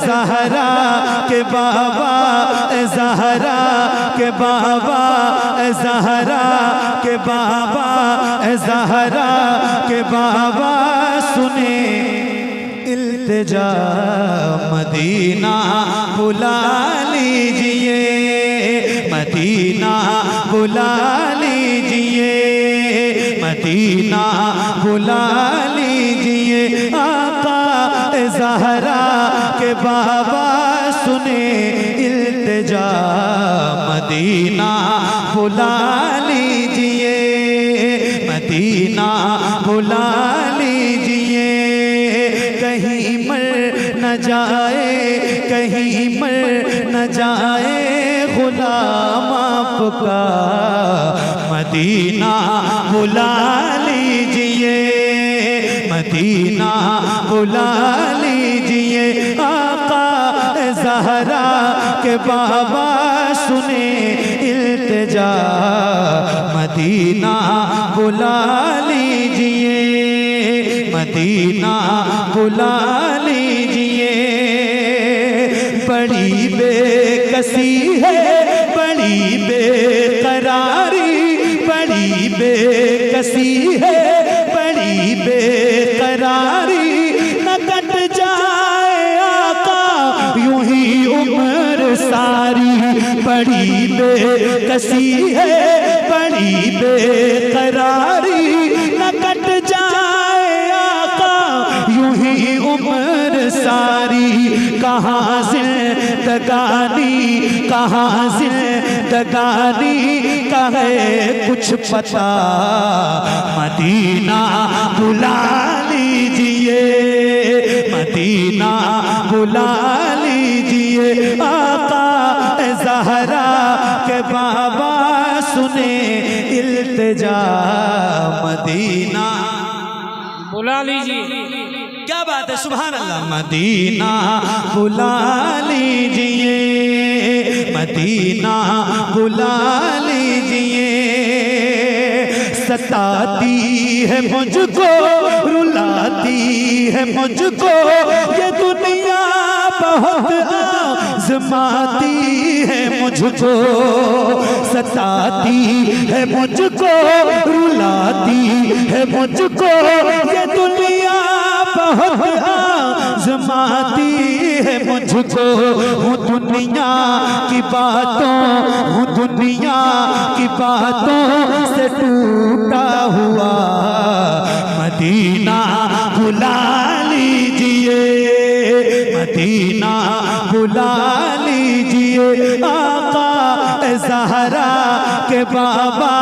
ज़हरा के बाबा, ज़हरा के बाबा, ज़हरा के बाबा, ज़हरा के बाबा सुने इल्तिजा मदीना बुला लीजिए, मदीना बुला लीजिए, मदीना बुला लीजिए। आका ज़हरा के बाबा सुने इल्तिजा मदीना बुला लीजिए, मदीना बुला लीजिए। कहीं मर न जाए, कहीं मर न जाए गुलाम आपका, मदीना बुला लीजिए, मदीना बुला लीजिए। आका ज़हरा के बाबा सुने इल्तिजा मदीना बुला लीजिए, मदीना बुला लीजिए। बड़ी बेकसी है, बड़ी बेकरारी, बड़ी बेकसी है, बड़ी बेकरारी। न कट जाए आका यूं ही उम्र सारी, बड़ी बेकसी है, बड़ी बेकरारी। न कट जाए आका यूं ही उम्र सारी। कहाँ जिंदगानी, कहाँ जिंदगानी का है कुछ पता, मदीना बुला लीजिए, मदीना बुला लीजिए। आका ज़हरा के बाबा सुने इल्तिजा मदीना बुला लीजिए। क्या बात है, सुभान अल्लाह। मदीना बुला लीजिए, मदीना बुला लीजिए। सताती है मुझको, रुलाती है मुझको ये दुनिया, बहुत आज़माती है मुझको। सताती है मुझको, रुलाती है मुझको ये दुनिया, बहुत आज़माती है मुझको। हूँ दुनिया की बातों, हूँ दुनिया की बातों से टूटा हुआ, मदीना बुला लीजिए, मदीना बुला लीजिए। आका ज़हरा के बाबा,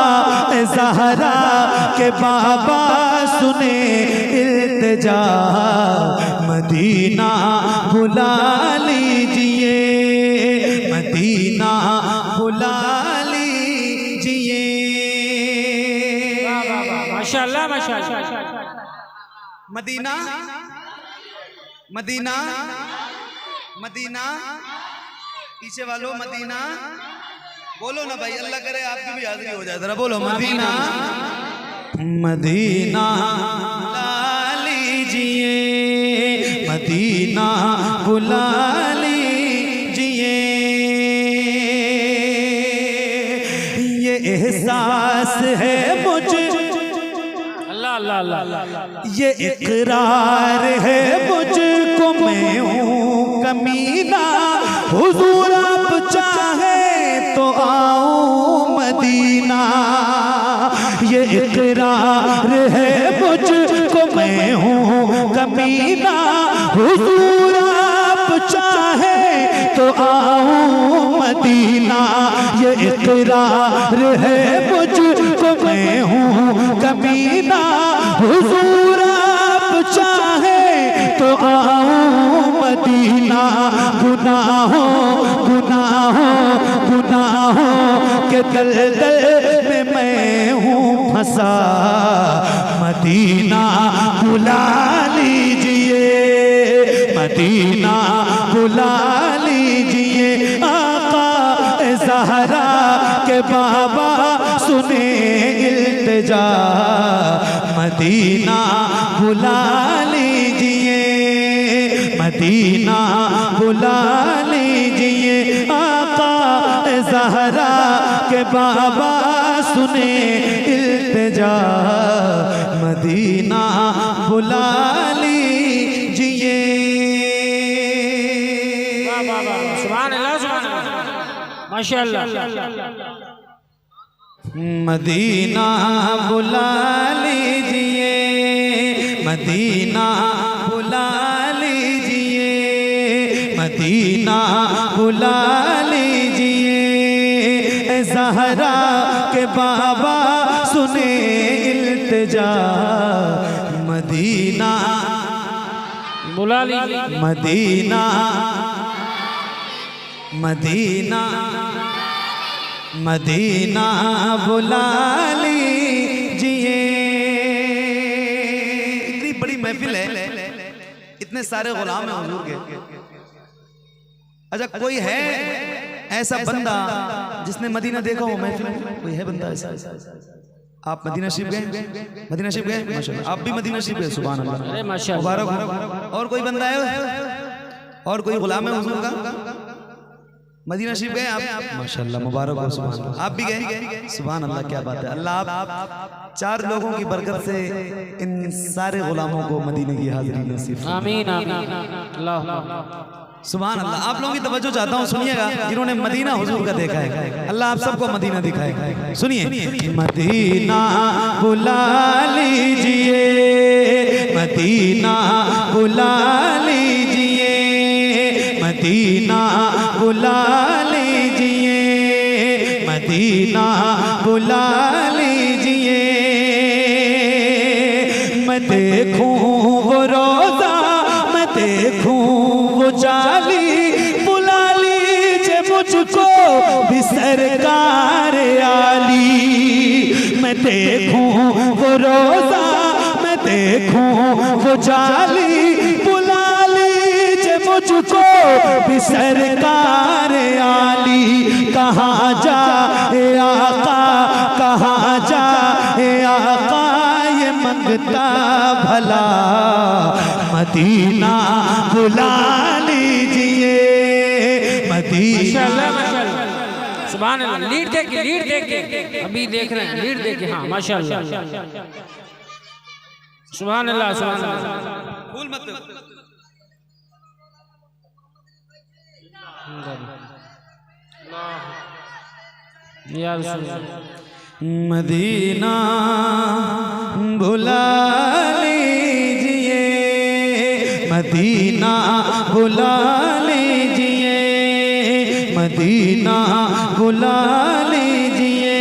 ज़हरा के बाबा सुने इल्तिजा मदीना बुला लीजिए, मदीना बुला लीजिए। माशाअल्लाह माशाअल्लाह। मदीना मदीना मदीना, पीछे वालों मदीना बोलो ना भाई, अल्लाह करे आपकी भी हाजिरी हो जाए। जरा बोलो मदीना, मदीना बुला लीजिए, मदीना बुला लीजिए। ये एहसास है मुझे, अल्लाह अल्लाह अल्लाह, ये इकरार है मुझको मैं हूँ कमीना। हुजूर आप चाहे तो आओ मदीना, ये इकरार है मुझको मैं हूँ कमीना। हुजूर आप चाहे तो आओ मदीना, ये इकरार है मुझको मैं हूँ कमीना। हुजूर आप चाहे तो आओ मदीना। गुनाहों गुनाहों गुनाहों के दलदल में मैं हूँ फंसा, मदीना बुला लीजिए, मदीना बुला लीजिए। आका ज़हरा के बाबा सुने इल्तिजा, मदीना बुला लीजिए, मदीना बुला लीजिए, आका ज़हरा के बाबा सुने इल्तिजा, मदीना बुला लीजिए। सुभान अल्लाह, सुभान अल्लाह, माशाअल्लाह। मदीना बुला लीजिए, मदीना बुला लीजिए, मदीना बुला लीजिए, ज़हरा के बाबा सुने इल्तिजा, मदीना बुला लीजिए, मदीना मदीना मदीना बुला लीजिए। इतनी बड़ी महफिल है, इतने सारे गुलाम हैं हुजूर के। अच्छा कोई है ऐसा बंदा जिसने मदीना देखा हो महफिल में? कोई है बंदा ऐसा? आप मदीना शरीफ गए? मदीना शरीफ गए? माशाअल्लाह। आप भी मदीना शरीफ गए? सुभान अल्लाह, अरे माशाअल्लाह, मुबारक हो। और कोई बंदा है और कोई गुलाम है हुजूर का? मदीना शरीफ गए आप? माशाअल्लाह, मुबारक हो। सुभान अल्लाह। आप भी गए? सुभान अल्लाह, क्या बात है। अल्लाह आप 4 लोगों की बरकत से इन सारे गुलामों को मदीने की हाजिरी नसीब फरमाए। आमीन आमीन, अल्लाह सुभान अल्लाह। आप लोगों की तवज्जो चाहता हूँ, सुनिएगा। जिन्होंने मदीना हुजूर का देखा है, अल्लाह आप सबको मदीना दिखाएगा। सुनिए, मदीना बुला लीजिए, मदीना बुला लीजिए, मदीना बुला लीजिए, मदीना बुला लीजिए। मैं देखूं वो रोज़ा, मैं देखूं वो जाली, बुला लीजिए मुझको भी सरकार आली। मैं देखूं वो रोज़ा, मैं देखूं वो जाली, बुला लीजिए मुझको भी सरकार आली। कहाँ जाए आका, कहाँ जाए आका, ये मंगता भला, मदीना बुला लीजिए, मदीना। माशाअल्लाह, माशाअल्लाह, सुभान अल्लाह। लीड देख के, लीड देख के, अभी देख रहे हैं, लीड देख के। हाँ माशाअल्लाह, सुभान अल्लाह, सुभान अल्लाह। भूल मत। या रसूल अल्लाह। मदीना बुला लीजिए, मदीना बुला लीजिए, मदीना बुला लीजिए,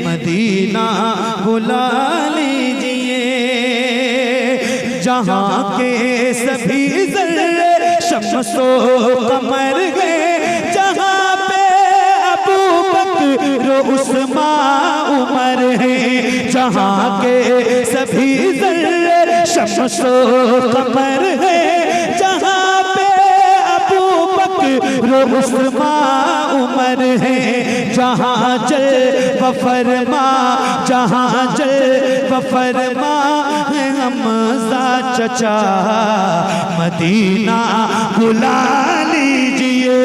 मदीना बुला लीजिए। जहाँ के सभी ज़र्रे शम्सो कमर गए, जहाँ पे अबू बकर उस्मान उमर है, जहाँ के सभी ज़र्रे शम्सो कमर है, जहाँ पे अबू बकर उस्मान उमर है, जहाँ जल बफरमा, जहाँ जल बफरमा है हमज़ा चचा, मदीना बुला लीजिए,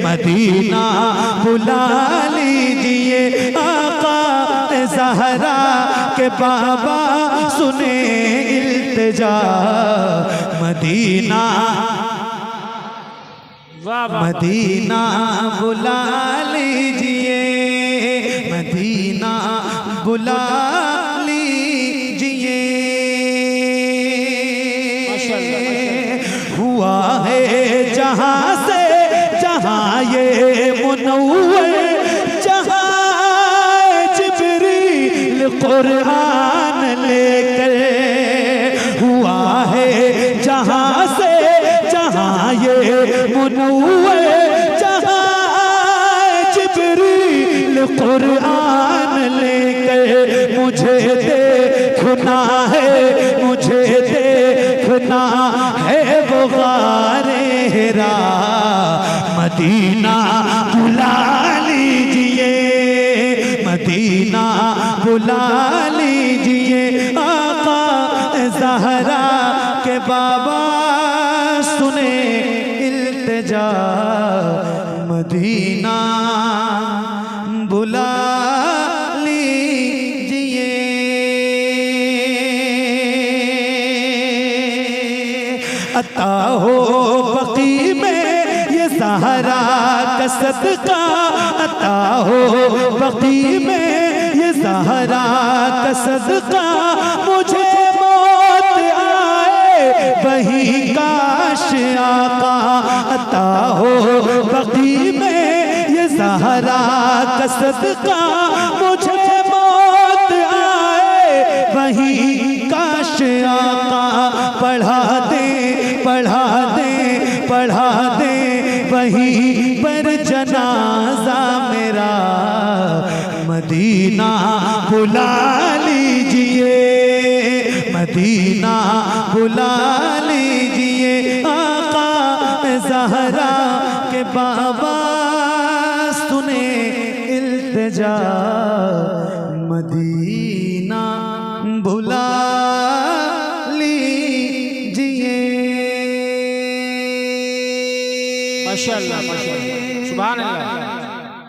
मदीना बुला लीजिए। आका ज़हरा के बाबा सुने इल्तिजा, मदीना वाह वाह, मदीना बुला लीजिए, मदीना बुला लीजिए। हुआ है जहाँ से जहाँ ये मुनव्वर, जहाँ जिब्रील कुरान लेकर, हुआ है जहाँ से जहाँ ये मुनव्वर, जहाँ जिब्रील कुरान लेकर, मुझे देखना है, मुझे देखना है वो गारे हिरा, मदीना बुला लीजिए, मदीना बुला लीजिए। आका ज़हरा के बाबा सुने इल्तिजा मदीना बुला लीजिए। अता हो बकी में ये सहारा का सदका, अता हो बकी में ये सहारा का सदका, मुझे मौत आए वही काश आका। अता हो बकी में ये सहारा का सदका, मुझे मौत आए वही काश आका। पढ़ा दे पढ़ा दे पढ़ा दे वहीं पर जनाजा मेरा, मदीना बुला लीजिए, मदीना बुला लीजिए। आका ज़हरा के बाबा सुने इल्तिजा, मदीना बुला लीजिए। माशाअल्लाह माशाअल्लाह सुभान अल्लाह।